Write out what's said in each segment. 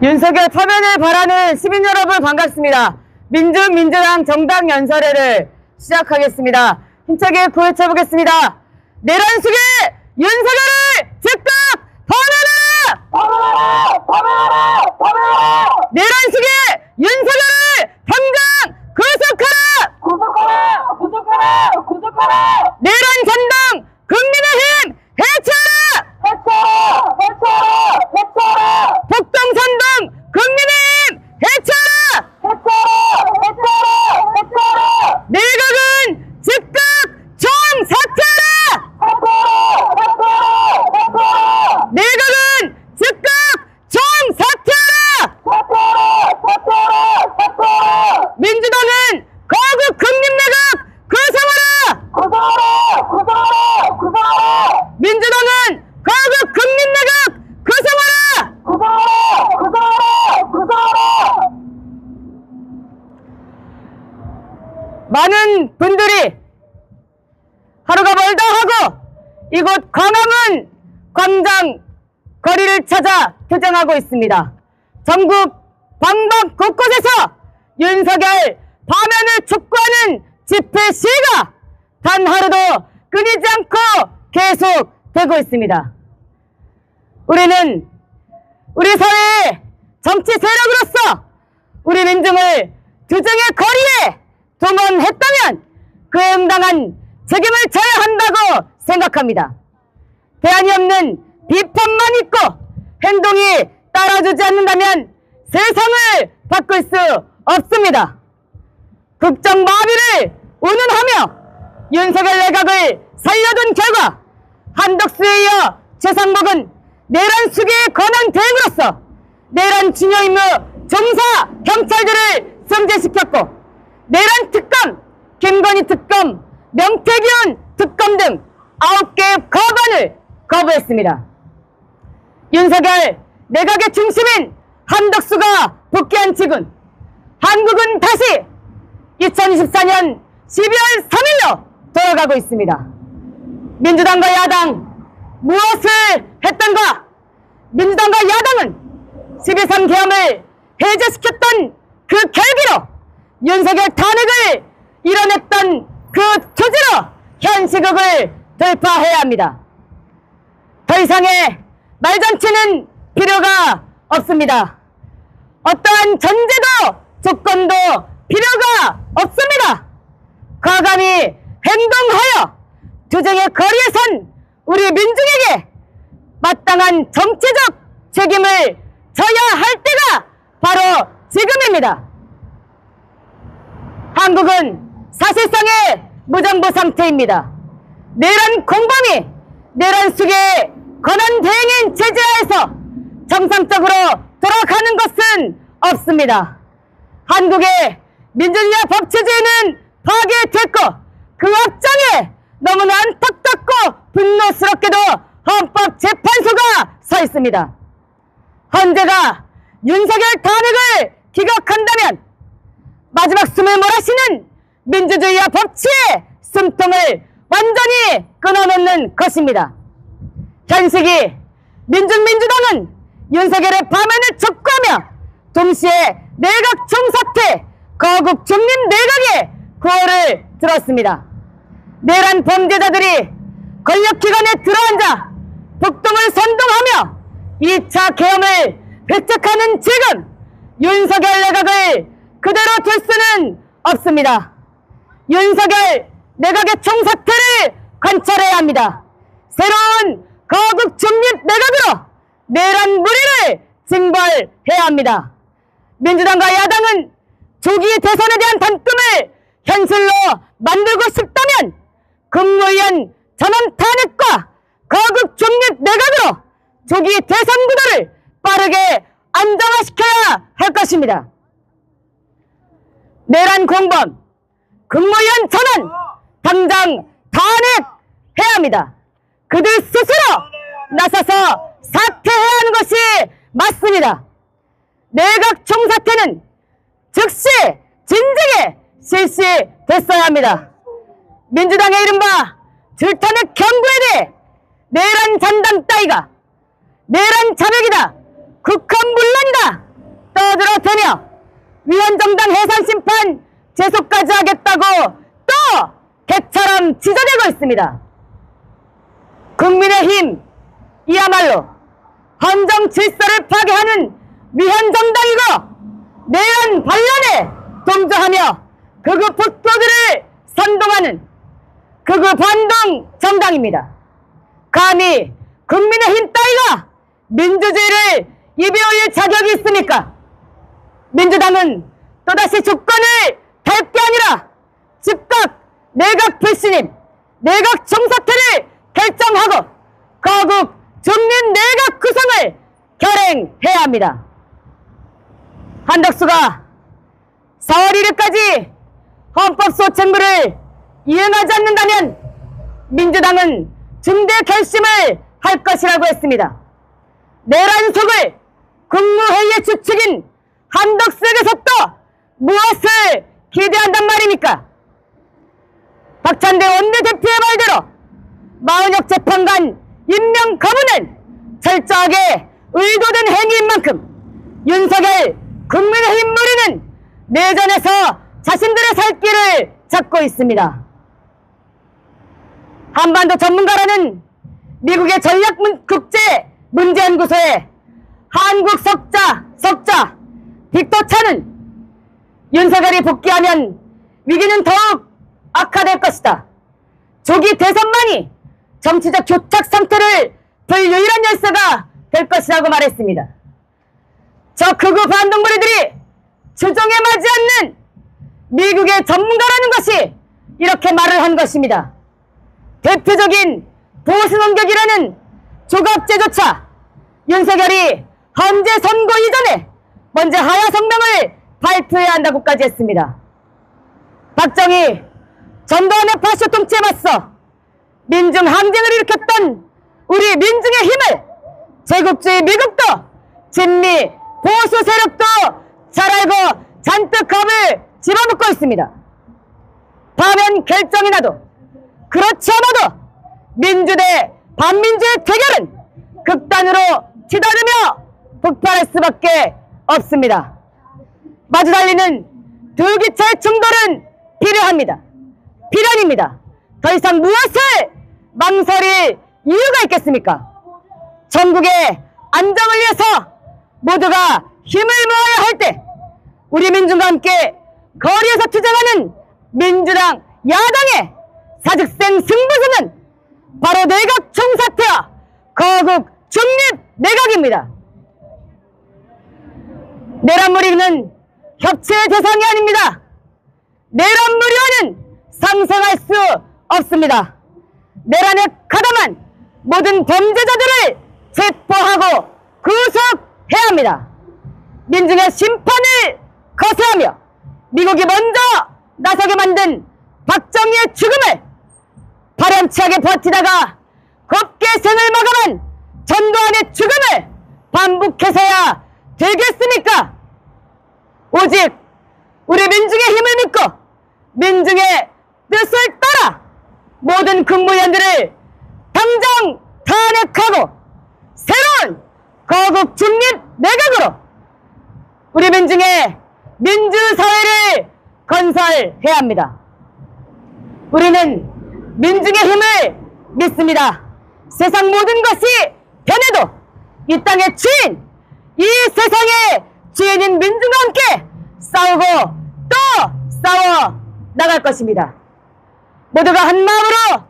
윤석열 파면을 바라는 시민 여러분 반갑습니다. 민주당 정당 연설회를 시작하겠습니다. 힘차게 부르쳐보겠습니다. 내란숙의 윤석열을 즉각 파면하라! 파면하라! 파면하라! 파면하라! 내란숙의 윤석열을 당장 구속하라! 구속하라! 구속하라! 구속하라! 내란 전당 국민의힘 해체하라! 해체하라! 해체하라! 해체하라! 복동선동 국민의힘 해체하라! 해체하라! 해체하라! 해체하라! 내각은 즉각 총사퇴하라! 해체하라! 해체하라! 해체하라! 내각은 즉각 총사퇴하라! 사퇴하라! 사퇴하라! 사퇴하라! 민주당은 거국 국립내각 구성하라! 구성하라! 구성하라! 구성하라! 민주당은 거국 국립내각 구성하라! 구성하라! 구성하라! 구성하라! 많은 분들이 하루가 멀다 하고 이곳 광화문 광장 거리를 찾아 투쟁하고 있습니다. 전국 방방 곳곳에서 윤석열 파면을 촉구하는 집회 시위가 단 하루도 끊이지 않고 계속되고 있습니다. 우리는 우리 사회의 정치 세력으로서 우리 민중을 투쟁의 거리에 동원했다면 그에 응당한 책임을 져야 한다고 생각합니다. 대안이 없는 비판만 있고 행동이 따라주지 않는다면 세상을 바꿀 수 없습니다. 국정 마비를 운운하며 윤석열 내각을 살려둔 결과 한덕수에 이어 최상목은 내란 수계의 권한 대행으로서 내란 진여 임무 종사 경찰들을 승진시켰고 내란 특검, 김건희 특검, 명태균 특검 등 9개의 거반을 거부했습니다. 윤석열 내각의 중심인 한덕수가 복귀한 지금 한국은 다시 2024년 12월 3일로 돌아가고 있습니다. 민주당과 야당 무엇을 했던가? 민주당과 야당은 12.3 계엄을 해제시켰던 그 결기로 윤석열 탄핵을 이뤄냈던 그 조지로 현 시국을 돌파해야 합니다. 더 이상의 말잔치는 필요가 없습니다. 어떠한 전제도 조건도 필요가 없습니다. 과감히 행동하여 투쟁의 거리에 선 우리 민중에게 마땅한 정치적 책임을 져야 할 때가 바로 지금입니다. 한국은 사실상의 무정부 상태입니다. 내란 공범이 내란 수계의 권한 대행인 체제하에서 정상적으로 돌아가는 것은 없습니다. 한국의 민주주의와 법체제는 파괴됐고 그 앞장에 너무나 안타깝고 분노스럽게도 헌법재판소가 서 있습니다. 헌재가 윤석열 탄핵을 기각한다면 마지막 숨을 몰아쉬는 민주주의와 법치의 숨통을 완전히 끊어놓는 것입니다. 현 시기 민주당은 윤석열의 파면을 촉구하며 동시에 내각 총사퇴, 거국 중립 내각의 구호를 들었습니다. 내란 범죄자들이 권력기관에 들어앉아 북동을 선동하며 2차 계엄을 배척하는 지금 윤석열 내각을 그대로 둘 수는 없습니다. 윤석열 내각의 총사퇴를 관철해야 합니다. 새로운 거국 중립 내각으로 내란 무리를 징벌해야 합니다. 민주당과 야당은 조기 대선에 대한 단금을 현실로 만들고 싶다면 국무위원 전원 탄핵과 거국 중립 내각으로 조기 대선 구도를 빠르게 안정화시켜야 할 것입니다. 내란 공범, 국무위원 전원 당장 탄핵해야 합니다. 그들 스스로 나서서 사퇴해야 하는 것이 맞습니다. 내각 총사퇴는 즉시 진작에 실시됐어야 합니다. 민주당의 이른바 줄탄핵 경고에 대해 내란 잔당 따위가 내란 자백이다, 국헌 문란이다, 떠들어대며 위헌정당 해산심판 제소까지 하겠다고 또 개처럼 짖어대고 있습니다. 국민의힘 이야말로 헌정 질서를 파괴하는 위헌정당이고 내란 반란에 동조하며 극우 폭도들을 선동하는 극우 반동 정당입니다. 감히 국민의힘 따위가 민주주의를 입에 올릴 자격이 있습니까? 민주당은 또다시 주권을 달 게 아니라 즉각 내각 불신임, 내각 총사퇴를 결정하고 거국 중립 내각 구성을 결행해야 합니다. 한덕수가 4월 1일까지 헌법소책물을 이행하지 않는다면 민주당은 중대 결심을 할 것이라고 했습니다. 내란 속을 국무회의의 주축인 한덕수에게서 또 무엇을 기대한단 말입니까? 박찬대 원내대표의 말대로 마은혁 재판관 임명 거부는 철저하게 의도된 행위인 만큼 윤석열 국민의힘 무리는 내전에서 자신들의 살 길을 찾고 있습니다. 한반도 전문가라는 미국의 전략국제문제연구소의 한국 석자 빅터 차는 윤석열이 복귀하면 위기는 더욱 악화될 것이다. 조기 대선만이 정치적 교착 상태를 풀 유일한 열쇠가 될 것이라고 말했습니다. 저 극우 반동무리들이 추종에 맞지 않는 미국의 전문가라는 것이 이렇게 말을 한 것입니다. 대표적인 보수 논객이라는 조갑제조차 윤석열이 헌재 선거 이전에 먼저 하야 성명을 발표해야 한다고까지 했습니다. 박정희 전두환의 파쇼 통치에 맞서 민중 항쟁을 일으켰던 우리 민중의 힘을 제국주의 미국도 진미 보수 세력도 잘 알고 잔뜩 겁을 집어먹고 있습니다. 파면 결정이 나도 그렇지 않아도 민주 대 반민주의 대결은 극단으로 치달으며 폭발할 수밖에 없습니다. 마주 달리는 두 기차의 충돌은 필요합니다. 필연입니다. 더 이상 무엇을 망설일 이유가 있겠습니까? 전국의 안정을 위해서 모두가 힘을 모아야 할 때 우리 민중과 함께 거리에서 투쟁하는 민주당 야당의 사직생 승부수는 바로 내각 총사퇴와 거국 중립 내각입니다. 내란무리는 협치의 대상이 아닙니다. 내란무리와는 상생할 수 없습니다. 내란에 가담한 모든 범죄자들을 체포하고 구속해야 합니다. 민중의 심판을 거세하며 미국이 먼저 나서게 만든 박정희의 죽음을 파렴치하게 버티다가 곱게 생을 마감한 전두환의 죽음을 반복해서야 되겠습니까? 오직 우리 민중의 힘을 믿고 민중의 뜻을 따라 모든 국무위원들을 당장 탄핵하고 새로운 거국 중립 내각으로 우리 민중의 민주사회를 건설해야 합니다. 우리는 민중의 힘을 믿습니다. 세상 모든 것이 변해도 이 땅의 주인, 이 세상의 주인인 민중과 함께 싸우고 또 싸워 나갈 것입니다. 모두가 한마음으로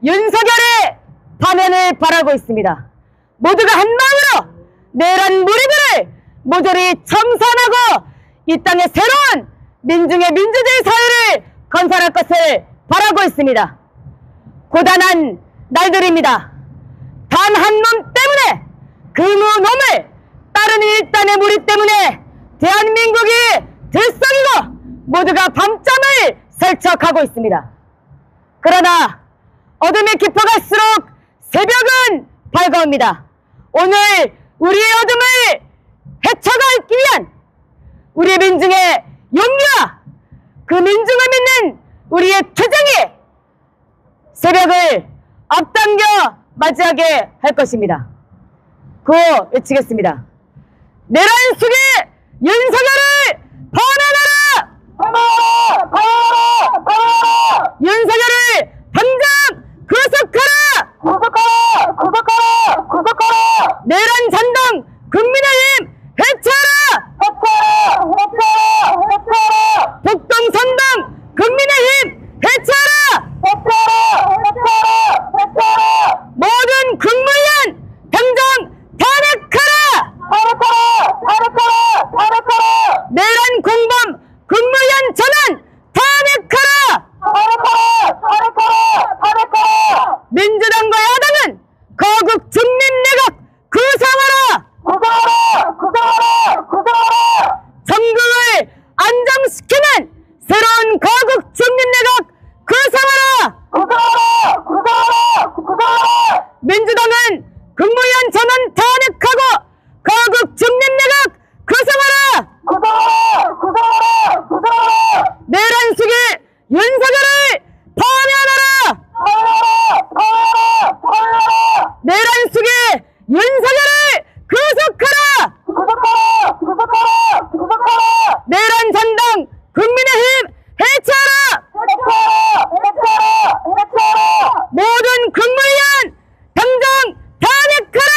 윤석열의 파면을 바라고 있습니다. 모두가 한마음으로 내란 무리들을 모조리 청산하고 이 땅의 새로운 민중의 민주주의 사회를 건설할 것을 바라고 있습니다. 고단한 날들입니다. 단 한 놈 때문에 금우놈을 다른 일단의 무리 때문에 대한민국이 들썩이고 모두가 밤잠을 설쳐가고 있습니다. 그러나 어둠이 깊어갈수록 새벽은 밝아옵니다. 오늘 우리의 어둠을 헤쳐가기 위한 우리 민중의 용기와 그 민중을 믿는 우리의 투쟁이 새벽을 앞당겨 맞이하게 할 것입니다. 구호 외치겠습니다. 내란 속에 윤석열을 반환하라! 윤석열을 당장 구속하라! 내란 잔당 국민의힘 해체하라! 북동선당 국민의힘 해체하라! 모든 국무위원 당장 탄핵하라! 내란 공범 국무위원 전원 탄핵하라! 민주당과 야당은 거국 중립내각 구성하라! 전국을 안정시키는 새로운 거국 중립내각 구성하라! 민주당은 국무위원 전원 탄핵하고 거국 중립내각 구성하라! 내란 속에 윤석열을 파면하라! 내란 속에 윤석열을 구속하라! 내란 잔당 국민의힘 해체하라! 모든 국무위원 당장 탄핵하라!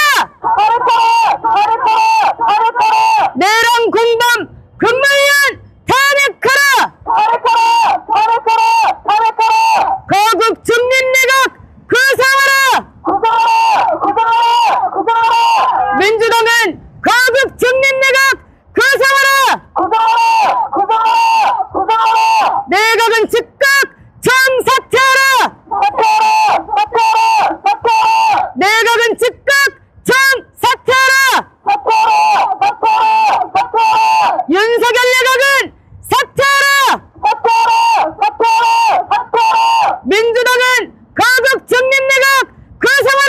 내란 공범 국무위원 탄핵하라! 거국 중립내각 구성하라! 민주당은 거국 중립내각 구성하라! 내각은 즉각 정사퇴하라! 내각은 즉각 정사퇴하라! 윤석열 내각은 사퇴하라! 민주당은 거국 중립내각 구성하라!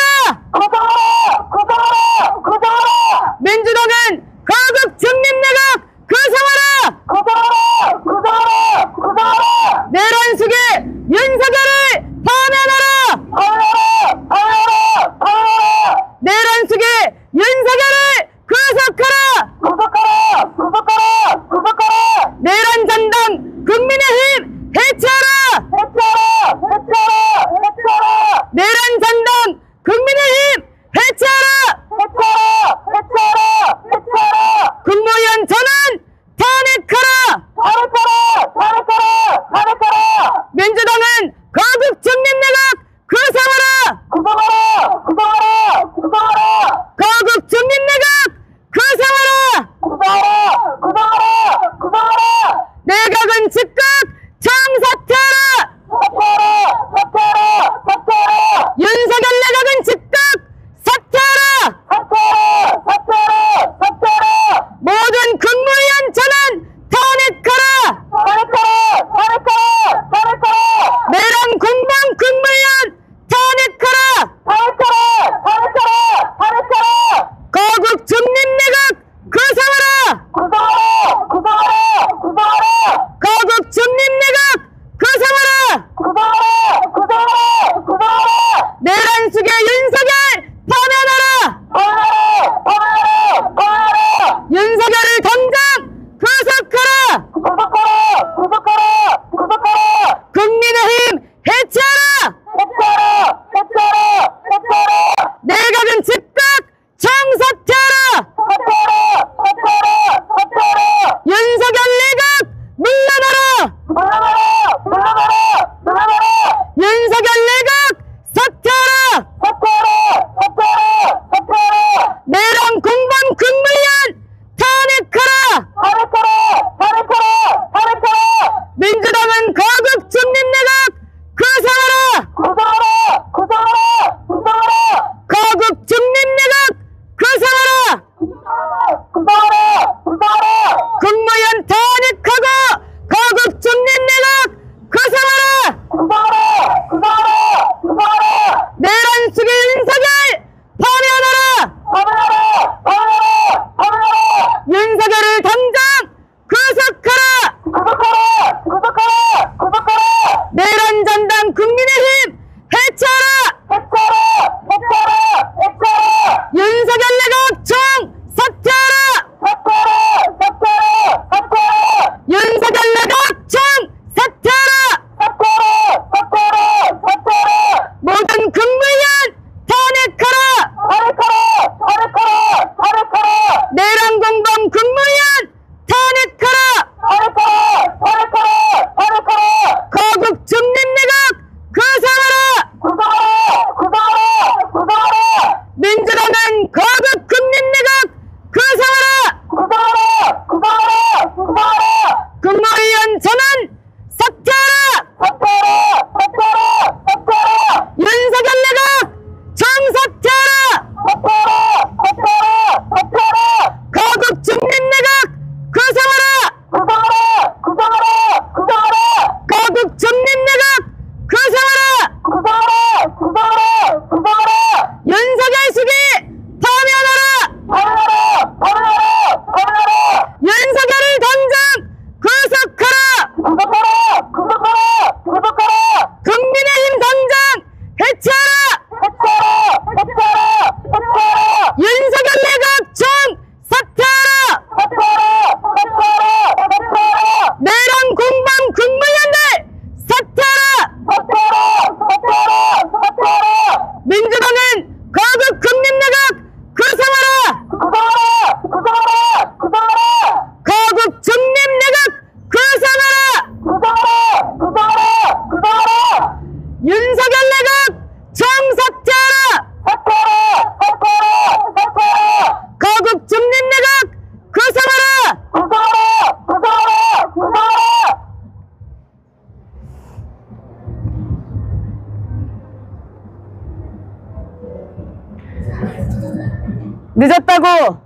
늦었다고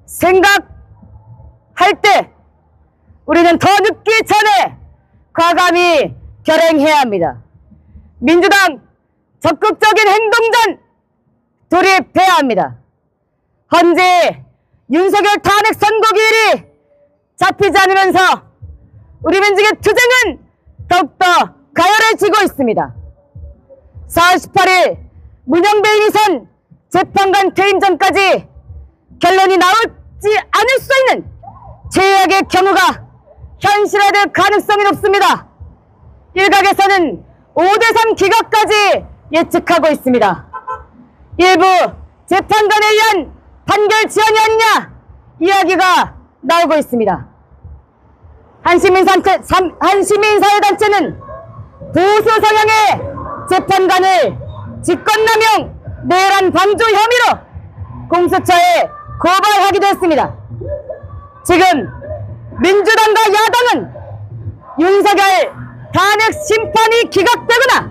생각할 때 우리는 더 늦기 전에 과감히 결행해야 합니다. 민주당 적극적인 행동전 돌입해야 합니다. 현재 윤석열 탄핵 선고기일이 잡히지 않으면서 우리 민중의 투쟁은 더욱더 가열해지고 있습니다. 4월 18일 문영배 이선 재판관 퇴임 전까지 결론이 나오지 않을 수 있는 최악의 경우가 현실화될 가능성이 높습니다. 일각에서는 5대3 기각까지 예측하고 있습니다. 일부 재판관에 의한 판결 지연이 아니냐 이야기가 나오고 있습니다. 한시민사회단체는 보수 성향의 재판관을 직권남용 내란 방조 혐의로 공수처에 고발하기도 했습니다. 지금 민주당과 야당은 윤석열 탄핵 심판이 기각되거나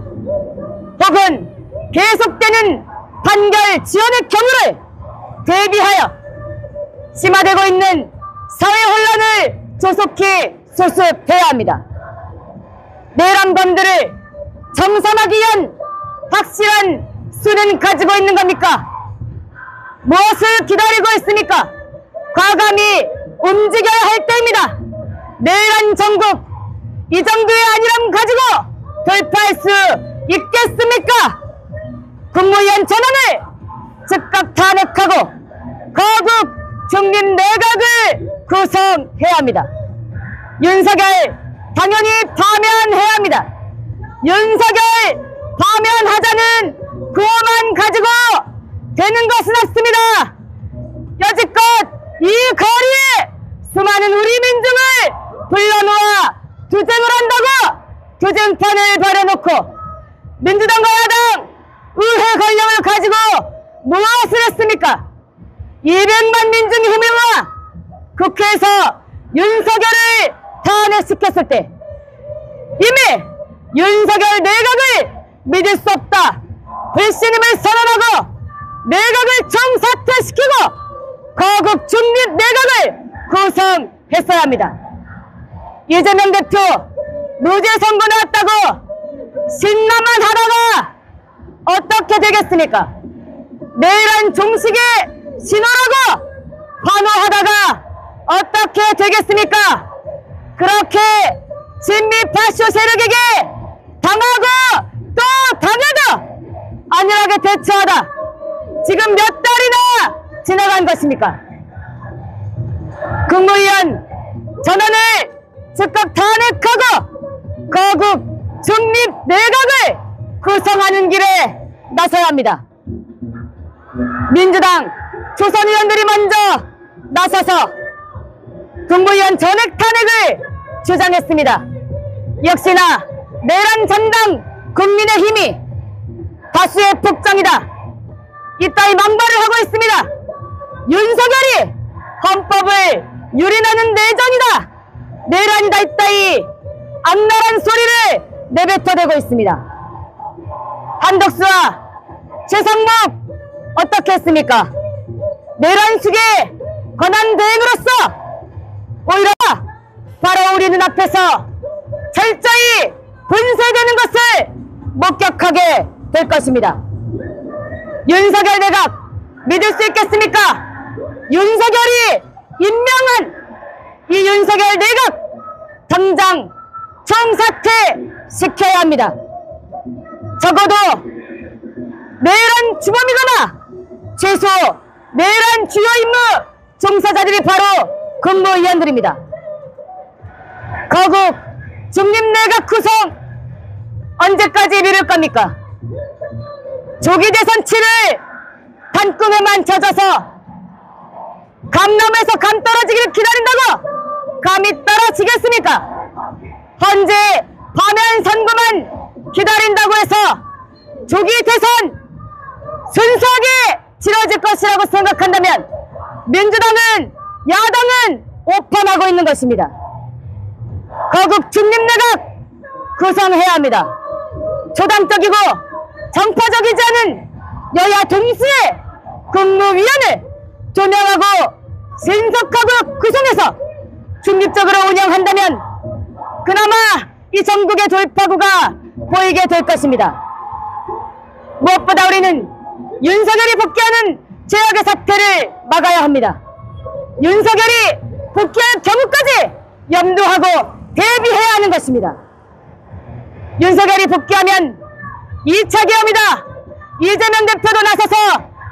혹은 계속되는 판결 지연의 경우를 대비하여 심화되고 있는 사회 혼란을 조속히 수습해야 합니다. 내란범들을 정산하기 위한 확실한 수는 가지고 있는 겁니까? 무엇을 기다리고 있습니까? 과감히 움직여야 할 때입니다. 내란 정국 이 정도의 안일함 가지고 돌파할 수 있겠습니까? 국무위원 전원을 즉각 탄핵하고 거국 중립 내각을 구성해야 합니다. 윤석열 당연히 파면해야 합니다. 윤석열 파면하자는 구호만 가지고 되는 것은 없습니다. 여지껏 이 거리에 수많은 우리 민중을 불러놓아 투쟁을 한다고 투쟁판을 벌여놓고 민주당과 야당 의회 권력을 가지고 무엇을 했습니까? 200만 민중의 힘을 모아 국회에서 윤석열을 탄핵시켰을 때 이미 윤석열 내각을 믿을 수 없다 불신임을 선언하고 내각을 정사퇴시키고 거국 중립 내각을 구성했어야 합니다. 이재명 대표 무죄 선고 나왔다고 신나만 하다가 어떻게 되겠습니까? 내란 종식의 신호라고 환호하다가 어떻게 되겠습니까? 그렇게 친미 파쇼 세력에게 당하고 또 당해도 안일하게 대처하다 지금 몇 달이나 지나간 것입니까? 국무위원 전원을 즉각 탄핵하고 거국 중립 내각을 구성하는 길에 나서야 합니다. 민주당 초선 의원들이 먼저 나서서 국무위원 전액 탄핵을 주장했습니다. 역시나 내란 전당 국민의힘이 다수의 폭정이다 이따위 망발을 하고 있습니다. 윤석열이 헌법을 유린하는 내정이다 내란이다 이따위 악랄한 소리를 내뱉어대고 있습니다. 한덕수와 최상목 어떻게 했습니까? 내란 수계 권한 대행으로서 오히려 바로 우리 눈앞에서 철저히 분쇄되는 것을 목격하게 될 것입니다. 윤석열 내각 믿을 수 있겠습니까? 윤석열이 임명한 이 윤석열 내각 당장 총사퇴 시켜야 합니다. 적어도 내란 주범이거나 최소 내란 주요 임무 종사자들이 바로 국무위원들입니다. 거국 중립내각 구성 언제까지 미룰 겁니까? 조기 대선 치를 단꿈에만 젖어서 감남에서 감 떨어지기를 기다린다고 감이 떨어지겠습니까? 현재 파면 선고만 기다린다고 해서 조기 대선 순수하게 치러질 것이라고 생각한다면 민주당은 야당은 오판하고 있는 것입니다. 거국 중립내각 구성해야 합니다. 초당적이고 정파적이지 않은 여야 동시에 국무위원을 조명하고 신속하고 구성해서 중립적으로 운영한다면 그나마 이 전국의 돌파구가 보이게 될 것입니다. 무엇보다 우리는 윤석열이 복귀하는 최악의 사태를 막아야 합니다. 윤석열이 복귀할 경우까지 염두하고 대비해야 하는 것입니다. 윤석열이 복귀하면 2차 계엄이다. 이재명 대표도 나서서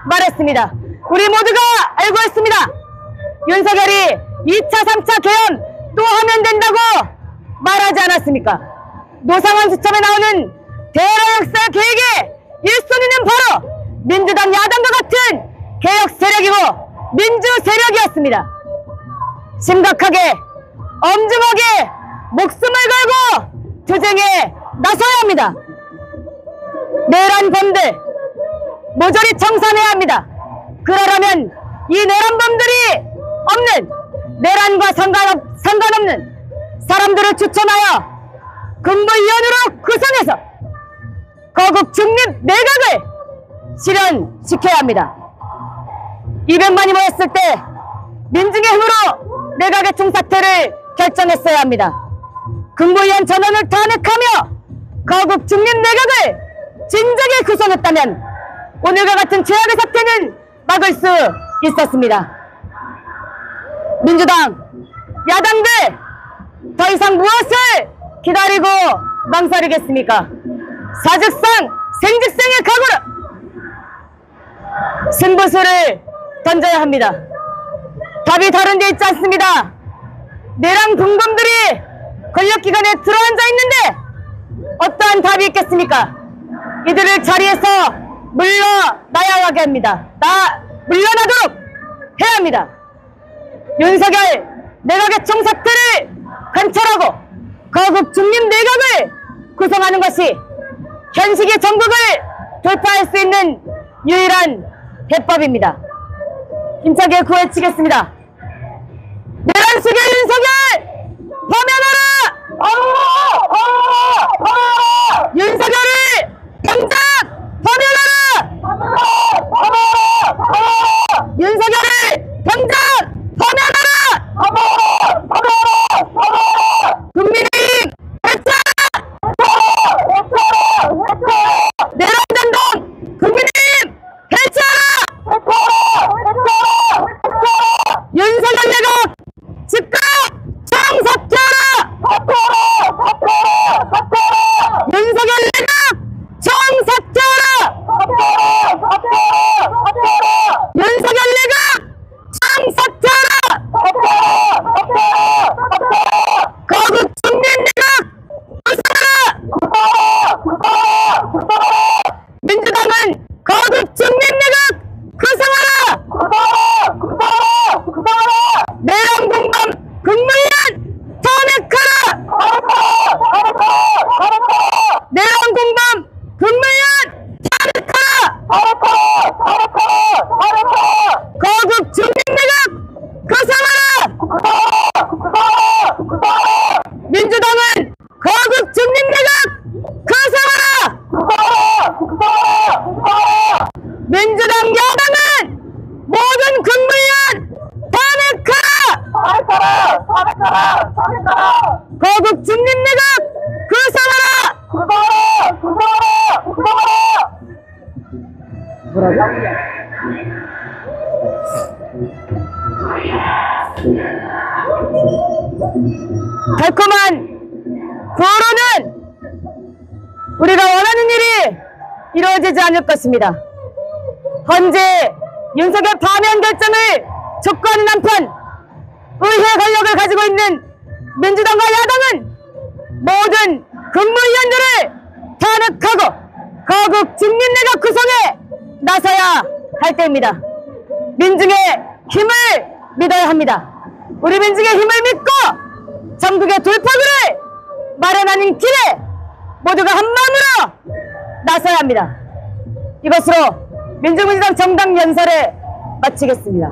말했습니다. 우리 모두가 알고 있습니다. 윤석열이 2차, 3차 계엄 또 하면 된다고 말하지 않았습니까? 노상원 수첩에 나오는 대러 역사 계획의 1순위는 바로 민주당 야당과 같은 개혁 세력이고 민주 세력이었습니다. 심각하게 엄중하게 목숨을 걸고 투쟁에 나서야 합니다. 내란 범들 모조리 청산해야 합니다. 그러려면 이 내란범들이 없는 내란과 상관없는 사람들을 추천하여 국무위원으로 구성해서 거국 중립 내각을 실현시켜야 합니다. 200만이 모였을 때 민중의 힘으로 내각의 총사퇴를 결정했어야 합니다. 국무위원 전원을 탄핵하며 거국 중립 내각을 진작에 구성했다면 오늘과 같은 최악의 사태는 막을 수 있었습니다. 민주당, 야당들 더 이상 무엇을 기다리고 망설이겠습니까? 사직상 생직생의 각오로 승부수를 던져야 합니다. 답이 다른 데 있지 않습니다. 내란 공범들이 권력기관에 들어앉아 있는데 어떠한 답이 있겠습니까? 이들을 자리에서 물러나야 합니다. 물러나도록 해야 합니다. 윤석열 내각의 총사퇴를 관철하고 거국 중립 내각을 구성하는 것이 현실의 전국을 돌파할 수 있는 유일한 해법입니다. 힘차게 구해치겠습니다. 내란 수계 윤석열 파면하라! 윤석열을 당장 파면하라! 윤석열을 당장 파면하라! 국민의힘 해체! 내란전동 국민의힘 해체하라! 윤석열 내각 즉각 총사퇴하라! 윤석열 내각 총사퇴하라! 윤석열 내각 총사퇴하라! 거국 중립 내각 구성하라! 민주당은 거국 중립 내각 구성하라! 내란 공범 국무위원 탄핵하라! 내란 공범 국무위원 탄핵하라! 거국 중립 내각 구성하라! 민주당은 거국 중립 내각 구성하라! 민주당 야당은 모든 국무위원 탄핵하라! 거국 중립 내각 구성하라! 달콤한 구호로는 우리가 원하는 일이 이루어지지 않을 것입니다. 현재 윤석열 파면 결정을 촉구하는 한편 의회 권력을 가지고 있는 민주당과 야당은 모든 국무위원들을 탄핵하고 거국 중립내각 구성에 나서야 할 때입니다. 민중의 힘을 믿어야 합니다. 우리 민중의 힘을 믿고 전국의 돌파구를 마련하는 길에 모두가 한마음으로 나서야 합니다. 이것으로 민주민주당 정당 연설을 마치겠습니다.